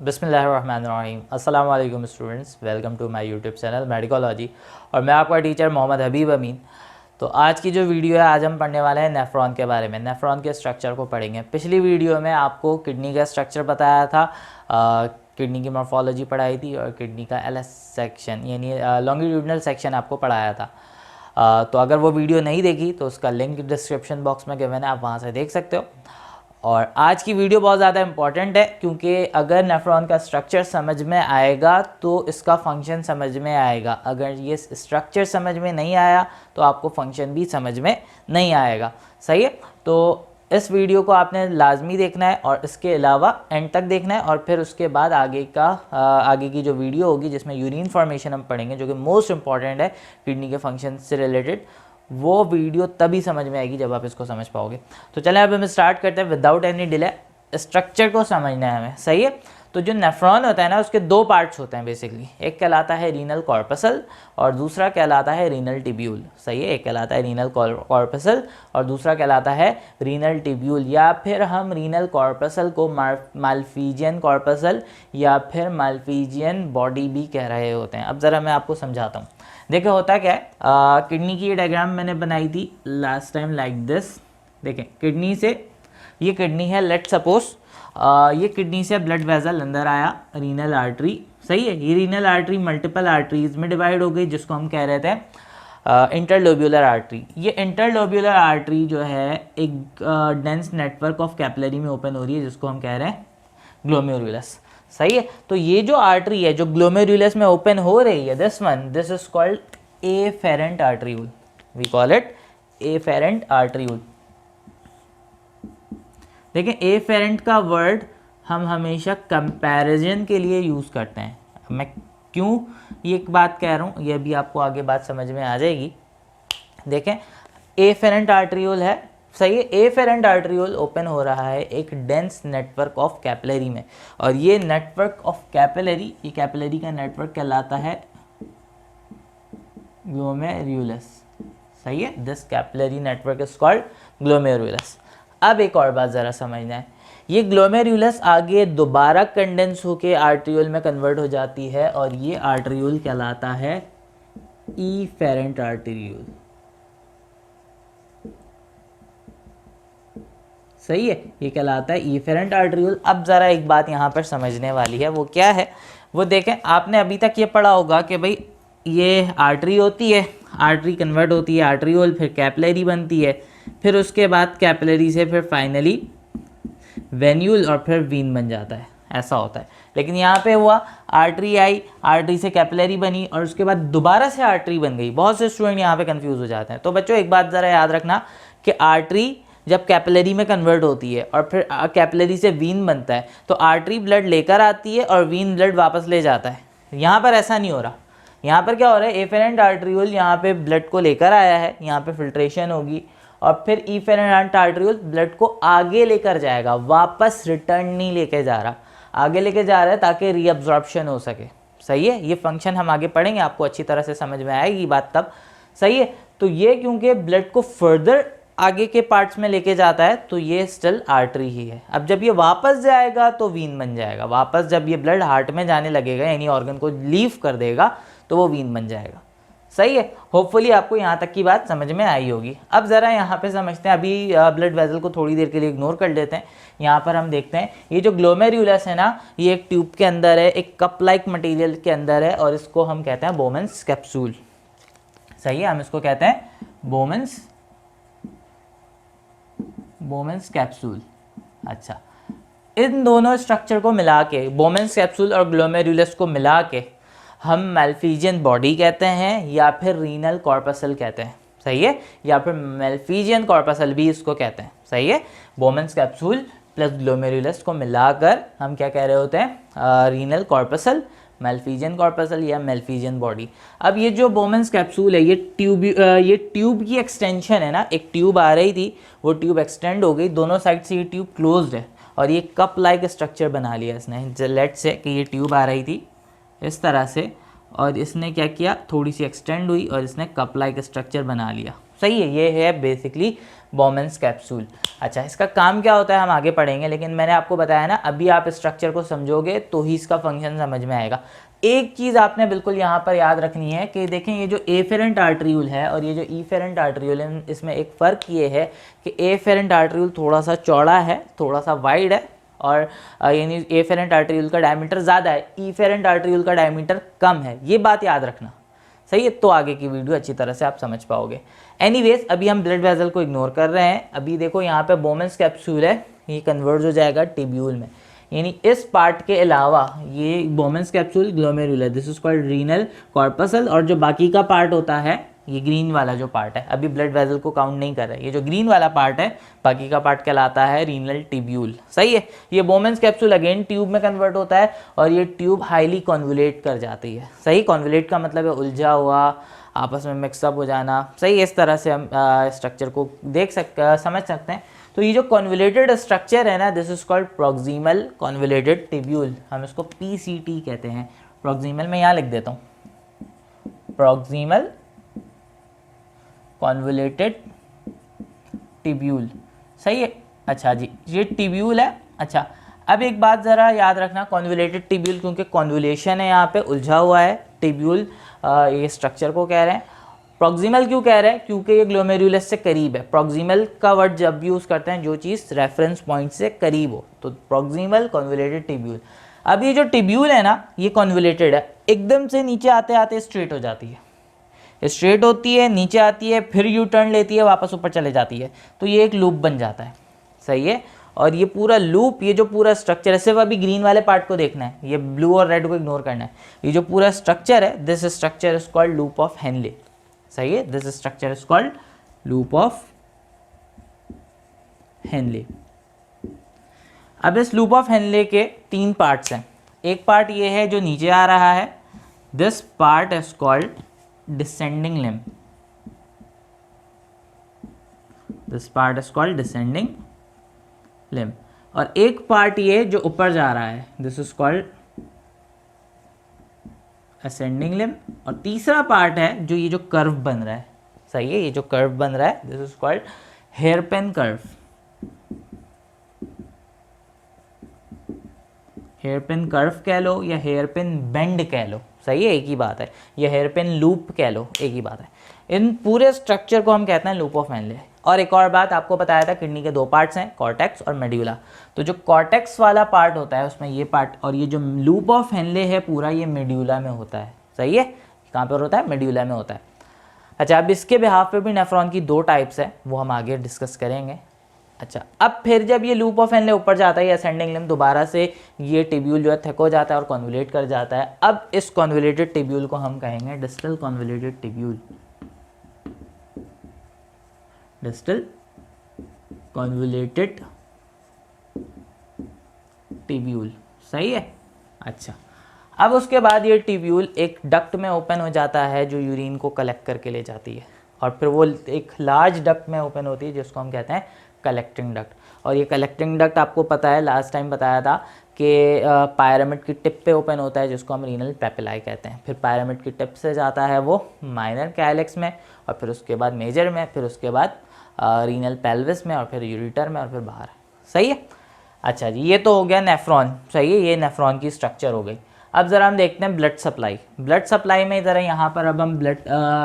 बिस्मिल्लाहिर्रहमानिर्रहीम। अस्सलाम वालेकुम students, welcome to my YouTube channel Medicology और मैं आपका टीचर मोहम्मद हबीब अमीन। तो आज की जो वीडियो है, आज हम पढ़ने वाले हैं नेफ्रॉन के बारे में। नेफ्रॉन के स्ट्रक्चर को पढ़ेंगे। पिछली वीडियो में आपको किडनी का स्ट्रक्चर बताया था, किडनी की मॉर्फोलॉजी पढ़ाई थी और किडनी का एलएस सेक्शन यानी लॉन्गिट्यूडिनल सेक्शन आपको पढ़ाया था। तो अगर वो वीडियो नहीं देखी तो उसका लिंक डिस्क्रिप्शन बॉक्स में गिवन है, आप वहाँ से देख सकते हो। और आज की वीडियो बहुत ज़्यादा इंपॉर्टेंट है क्योंकि अगर नेफ्रॉन का स्ट्रक्चर समझ में आएगा तो इसका फंक्शन समझ में आएगा। अगर ये स्ट्रक्चर समझ में नहीं आया तो आपको फंक्शन भी समझ में नहीं आएगा। सही है, तो इस वीडियो को आपने लाजमी देखना है और इसके अलावा एंड तक देखना है। और फिर उसके बाद आगे की जो वीडियो होगी जिसमें यूरिन फॉर्मेशन हम पढ़ेंगे, जो कि मोस्ट इंपॉर्टेंट है किडनी के फंक्शन से रिलेटेड, वो वीडियो तभी समझ में आएगी जब आप इसको समझ पाओगे। तो चलें अब हम स्टार्ट करते हैं विदाउट एनी डिले। स्ट्रक्चर को समझना है हमें। सही है, तो जो नेफ्रॉन होता है ना, उसके दो पार्ट्स होते हैं बेसिकली। एक कहलाता है रीनल कॉर्पसल और दूसरा कहलाता है रीनल टिब्यूल। सही है, एक कहलाता है रीनल कॉर्पसल और दूसरा कहलाता है रीनल टिब्यूल, या फिर हम रीनल कॉर्पसल को माल्फिजियन कॉर्पसल या फिर माल्फिजियन बॉडी भी कह रहे होते हैं। अब ज़रा मैं आपको समझाता हूँ। देखिए होता क्या है, किडनी की ये डायग्राम मैंने बनाई थी लास्ट टाइम लाइक दिस। देखें, किडनी से ये किडनी है, लेट सपोज ये किडनी से ब्लड वेसल अंदर आया, रीनल आर्टरी। सही है, ये रीनल आर्टरी मल्टीपल आर्टरीज में डिवाइड हो गई, जिसको हम कह रहे थे इंटरलोब्यूलर आर्टरी। ये इंटरलोब्यूलर आर्टरी जो है एक डेंस नेटवर्क ऑफ कैपिलरी में ओपन हो रही है, जिसको हम कह रहे हैं ग्लोमेरुलस। सही है, तो ये जो आर्टरी है जो ग्लोमेरुलस में ओपन हो रही है, this is called efferent arteriole. We call it efferent arteriole. देखिए, एफेरेंट का वर्ड हम हमेशा कंपैरिजन के लिए यूज़ करते हैं। मैं क्यों ये एक बात कह रहा हूँ, ये भी आपको आगे बात समझ में आ जाएगी। देखें, एफेरेंट आर्टरीयूल है। सही है, एफेरेंट आर्टरीयूल ओपन हो रहा है एक डेंस नेटवर्क ऑफ कैपिलरी में, और ये नेटवर्क ऑफ कैपिलरी, ये कैपिलरी का नेटवर्क कहलाता है ग्लोमेरुलस। सही है, this capillary network is called glomerulus. अब एक और बात ज़रा समझना है, ये ग्लोमेरुलस आगे दोबारा कंडेंस होके आर्टरीयूल में कन्वर्ट हो जाती है और ये आर्टरीयूल कहलाता है इफेरेंट आर्टरीयूल। सही है, ये कहलाता है इफेरेंट आर्टरीयूल। अब ज़रा एक बात यहाँ पर समझने वाली है, वो क्या है, वो देखें। आपने अभी तक ये पढ़ा होगा कि भाई ये आर्टरी होती है, आर्टरी कन्वर्ट होती है आर्टरीयूल, फिर कैपिलरी बनती है, फिर उसके बाद कैपिलरी से फिर फाइनली वेन्यूल और फिर वीन बन जाता है। ऐसा होता है। लेकिन यहाँ पे हुआ, आर्टरी आई, आर्टरी से कैपिलरी बनी और उसके बाद दोबारा से आर्टरी बन गई। बहुत से स्टूडेंट यहाँ पे कंफ्यूज हो जाते हैं। तो बच्चों एक बात ज़रा याद रखना कि आर्टरी जब कैपिलरी में कन्वर्ट होती है और फिर कैपिलरी से वीन बनता है, तो आर्टरी ब्लड लेकर आती है और वीन ब्लड वापस ले जाता है। यहाँ पर ऐसा नहीं हो रहा। यहाँ पर क्या हो रहा है, एफेरेंट आर्टरीयूल यहाँ पे ब्लड को लेकर आया है, यहाँ पे फिल्ट्रेशन होगी और फिर इफेरेंट आर्टरीयूल ब्लड को आगे लेकर जाएगा, वापस रिटर्न नहीं लेके जा रहा, आगे लेके जा रहा है ताकि रीअब्जॉर्प्शन हो सके। सही है, ये फंक्शन हम आगे पढ़ेंगे, आपको अच्छी तरह से समझ में आएगी बात तब। सही है, तो ये क्योंकि ब्लड को फर्दर आगे के पार्ट्स में लेके जाता है तो ये स्टिल आर्टरी ही है। अब जब ये वापस जाएगा तो वीन बन जाएगा। वापस जब ये ब्लड हार्ट में जाने लगेगा, यानी ऑर्गन को लीव कर देगा, तो वो वीन बन जाएगा। सही है, होपफुली आपको यहाँ तक की बात समझ में आई होगी। अब ज़रा यहाँ पे समझते हैं, अभी ब्लड वेसल को थोड़ी देर के लिए इग्नोर कर लेते हैं। यहाँ पर हम देखते हैं ये जो ग्लोमेरुलस है ना, ये एक ट्यूब के अंदर है, एक कप लाइक मटेरियल के अंदर है और इसको हम कहते हैं बोमेंस कैप्सूल। सही है, हम इसको कहते हैं बोमेंस कैप्सूल। अच्छा, इन दोनों स्ट्रक्चर को मिला के, बोमेंस कैप्सूल और ग्लोमेरुलस को मिला के हम माल्फिजियन बॉडी कहते हैं या फिर रीनल कॉर्पसल कहते हैं। सही है, या फिर माल्फिजियन कॉर्पसल भी इसको कहते हैं। सही है, बोमेंस कैप्सूल प्लस ग्लोमेरुलस को मिलाकर हम क्या कह रहे होते हैं, रीनल कॉर्पसल, माल्फिजियन कॉर्पसल या माल्फिजियन बॉडी। अब ये जो बोमेंस कैप्सूल है, ये ट्यूब की एक्सटेंशन है ना, एक ट्यूब आ रही थी, वो ट्यूब एक्सटेंड हो गई, दोनों साइड से ये ट्यूब क्लोज्ड है और ये कप लाइक स्ट्रक्चर बना लिया इसने। लेट से कि ये ट्यूब आ रही थी इस तरह से और इसने क्या किया, थोड़ी सी एक्सटेंड हुई और इसने कप लाइक स्ट्रक्चर बना लिया। सही है, ये है बेसिकली बोमेंस कैप्सूल। अच्छा, इसका काम क्या होता है हम आगे पढ़ेंगे, लेकिन मैंने आपको बताया ना, अभी आप स्ट्रक्चर को समझोगे तो ही इसका फंक्शन समझ में आएगा। एक चीज़ आपने बिल्कुल यहाँ पर याद रखनी है कि देखें, ये जो एफेरेंट आर्टरियूल है और ये जो ईफेरेंट आर्टरियूल है, इसमें एक फ़र्क ये है कि एफेरेंट आर्टरियूल थोड़ा सा चौड़ा है, थोड़ा सा वाइड है, और यानी एफेरेंट आर्टरियूल का डायमीटर ज़्यादा है, ईफेरेंट आर्टरियूल का डायमीटर कम है। ये बात याद रखना, सही है? तो आगे की वीडियो अच्छी तरह से आप समझ पाओगे। एनीवेज, अभी हम ब्लड वेसल को इग्नोर कर रहे हैं। अभी देखो यहाँ पे बोमेंस कैप्सूल है, ये कन्वर्ट हो जाएगा टिब्यूल में, यानी इस पार्ट के अलावा ये बोमेंस capsule glomerular, this is called renal corpuscle, और जो बाकी का पार्ट होता है ये ग्रीन वाला जो पार्ट है, अभी ब्लड वेसल को काउंट नहीं कर रहा है, ये जो ग्रीन वाला पार्ट है बाकी का पार्ट कहलाता है रीनल टिब्यूल। सही है? ये बोमेंस कैप्सूल अगेन ट्यूब में कन्वर्ट होता है और ये ट्यूब हाईली कॉन्वुलेट कर जाती है। सही, कॉन्वुलेट का मतलब है उलझा हुआ, आपस में मिक्सअप हो जाना। सही, इस तरह से हम स्ट्रक्चर को समझ सकते हैं। तो ये जो कॉन्वुलेटेड स्ट्रक्चर है ना, this is called proximal convoluted tubule, हम इसको पीसीटी कहते हैं। प्रोक्सिमल में यहाँ लिख देता हूँ, प्रोक्सिमल कॉन्वुलेटेड टिब्यूल। सही है? अच्छा जी, ये टिब्यूल है। अच्छा, अब एक बात ज़रा याद रखना, कॉन्वुलेटेड टिब्यूल, क्योंकि कॉन्वुलेशन है यहाँ पे, उलझा हुआ है, टिब्यूल ये स्ट्रक्चर को कह रहे हैं। प्रोक्सिमल क्यों कह रहे हैं? क्योंकि ये ग्लोमेरुलस से करीब है। प्रोक्सिमल का वर्ड जब यूज़ करते हैं जो चीज़ रेफरेंस पॉइंट से करीब हो, तो प्रोक्सिमल कॉन्वुलेटेड टिब्यूल। अब ये जो टिब्यूल है ना, ये कॉन्वुलेटेड है, एकदम से नीचे आते आते स्ट्रेट हो जाती है, स्ट्रेट होती है, नीचे आती है, फिर यू टर्न लेती है, वापस ऊपर चले जाती है, तो ये एक लूप बन जाता है। सही है? और ये पूरा लूप, ये जो पूरा स्ट्रक्चर है, सिर्फ अभी ग्रीन वाले पार्ट को देखना है, ये ब्लू और रेड को इग्नोर करना है। ये जो पूरा स्ट्रक्चर है, this structure is called loop of Henley. सही है? This structure is called loop of Henley. अब इस लूप ऑफ हेनले के 3 पार्ट्स हैं। एक पार्ट ये है जो नीचे आ रहा है, this part is called descending limb, this part is called descending limb. और एक पार्ट ये जो ऊपर जा रहा है, this is called ascending limb. और तीसरा पार्ट है जो ये जो कर्व बन रहा है, सही है, ये जो कर्व बन रहा है, this is called hairpin curve, hairpin curve कह लो या हेयर पिन बेंड कह लो, सही है, एक ही बात है, या हेयर पिन लूप कह लो, एक ही बात है। इन पूरे स्ट्रक्चर को हम कहते हैं लूप ऑफ हेनले। और एक और बात आपको बताया था, किडनी के 2 पार्ट्स हैं, कॉर्टेक्स और मेड्यूला। तो जो कॉर्टेक्स वाला पार्ट होता है उसमें ये पार्ट, और ये जो लूप ऑफ हेनले है पूरा, ये मेड्यूला में होता है। सही है? कहाँ पर होता है? मेड्यूला में होता है। अच्छा, अब इसके बिहाफ पे भी नेफ्रॉन की 2 टाइप्स है, वो हम आगे डिस्कस करेंगे। अच्छा, अब फिर जब ये लूप ऑफ हेनले ऊपर जाता है, असेंडिंग लिम्ब, दोबारा से ये टिब्यूल जो है थिक हो जाता है और कॉन्वुलेट कर जाता है। अब इस कॉन्वुलेटेड टिब्यूल को हम कहेंगे distal convoluted tubule, distal convoluted tubule. सही है? अच्छा, अब उसके बाद ये टिब्यूल एक डक्ट में ओपन हो जाता है जो यूरिन को कलेक्ट करके ले जाती है, और फिर वो एक लार्ज डक्ट में ओपन होती है जिसको हम कहते हैं कलेक्टिंग डक्ट। और ये कलेक्टिंग डक्ट आपको पता है, लास्ट टाइम बताया था कि पायरामिड की टिप पे ओपन होता है जिसको हम रीनल पेपिलाई कहते हैं। फिर पायरामिड की टिप से जाता है वो माइनर कैलेक्स में, और फिर उसके बाद मेजर में, फिर उसके बाद रीनल पेल्विस में, और फिर यूरिटर में, और फिर बाहर। सही है? अच्छा जी, ये तो हो गया नेफ्रॉन। सही है, ये नेफ्रॉन की स्ट्रक्चर हो गई। अब ज़रा हम देखते हैं ब्लड सप्लाई। ब्लड सप्लाई में ज़रा यहाँ पर अब हम ब्लड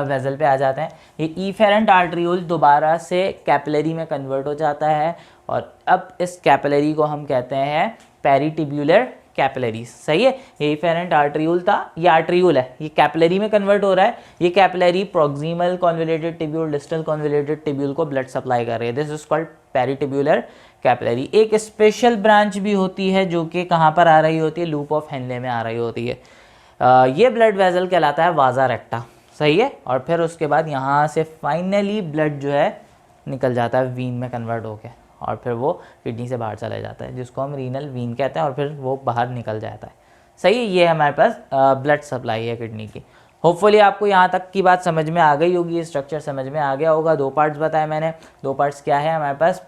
वेजल पे आ जाते हैं। ये ईफेरेंट आर्टरियोल दोबारा से कैपिलरी में कन्वर्ट हो जाता है, और अब इस कैपिलरी को हम कहते हैं पेरिटिब्यूलर कैपिलरीज। सही है? ये ईफेरेंट आर्टरियोल था, ये आर्टरियोल है, ये कैपिलरी में कन्वर्ट हो रहा है। ये capillary proximal convoluted tubule, distal convoluted tubule को ब्लड सप्लाई कर रही है। This is called peritubular capillary. एक स्पेशल ब्रांच भी होती है जो कि कहाँ पर आ रही होती है? लूप ऑफ हेनले में आ रही होती है। ये ब्लड वेजल कहलाता है वाजा रेक्टा। सही है? और फिर उसके बाद यहाँ से फाइनली ब्लड जो है निकल जाता है वीन में कन्वर्ट होके, और फिर वो किडनी से बाहर चला जाता है जिसको हम रीनल वीन कहते हैं, और फिर वो बाहर निकल जाता है। सही है? ये हमारे पास ब्लड सप्लाई है किडनी की। होपफुली आपको यहाँ तक की बात समझ में आ गई होगी, स्ट्रक्चर समझ में आ गया होगा। 2 पार्ट्स बताए मैंने। 2 पार्ट्स क्या है हमारे पास?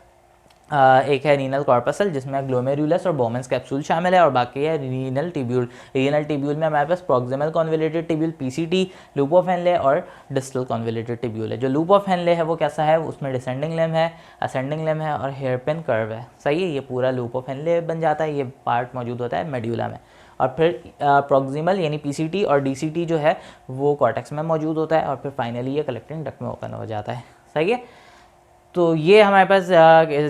एक है रीनल कॉर्पसल जिसमें ग्लोमेरुलस और बोमेंस कैप्सूल शामिल है, और बाकी है रीनल टिब्यूल। रीनल टिब्यूल में हमारे पास proximal convoluted tubule PCT, loop of Henle और डिस्टल कॉन्वोल्यूटेड टिब्यूल है। जो लूप ऑफ हेनले है वो कैसा है, उसमें डिसेंडिंग लिम्ब है, असेंडिंग लिम्ब है और हेयरपिन कर्व है। सही है, ये पूरा लूप ऑफ हेनले बन जाता है, ये पार्ट मौजूद होता है मेड्यूला में। और फिर प्रॉक्सिमल यानी पीसीटी और डीसीटी जो है वो कॉर्टेक्स में मौजूद होता है, और फिर फाइनली ये कलेक्टिंग डक्ट में ओपन हो जाता है। सही है, तो ये हमारे पास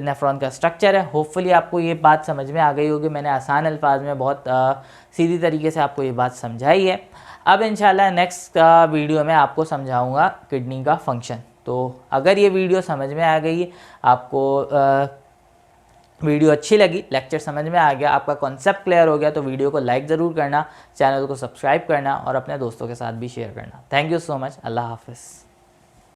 नेफ्रॉन का स्ट्रक्चर है। होपफुली आपको ये बात समझ में आ गई होगी, मैंने आसान अल्फाज में बहुत सीधी तरीके से आपको ये बात समझाई है। अब इंशाल्लाह नेक्स्ट वीडियो में आपको समझाऊंगा किडनी का फंक्शन। तो अगर ये वीडियो समझ में आ गई, आपको वीडियो अच्छी लगी, लेक्चर समझ में आ गया, आपका कॉन्सेप्ट क्लियर हो गया, तो वीडियो को लाइक ज़रूर करना, चैनल को सब्सक्राइब करना और अपने दोस्तों के साथ भी शेयर करना। Thank you so much. अल्लाह हाफ़िज़।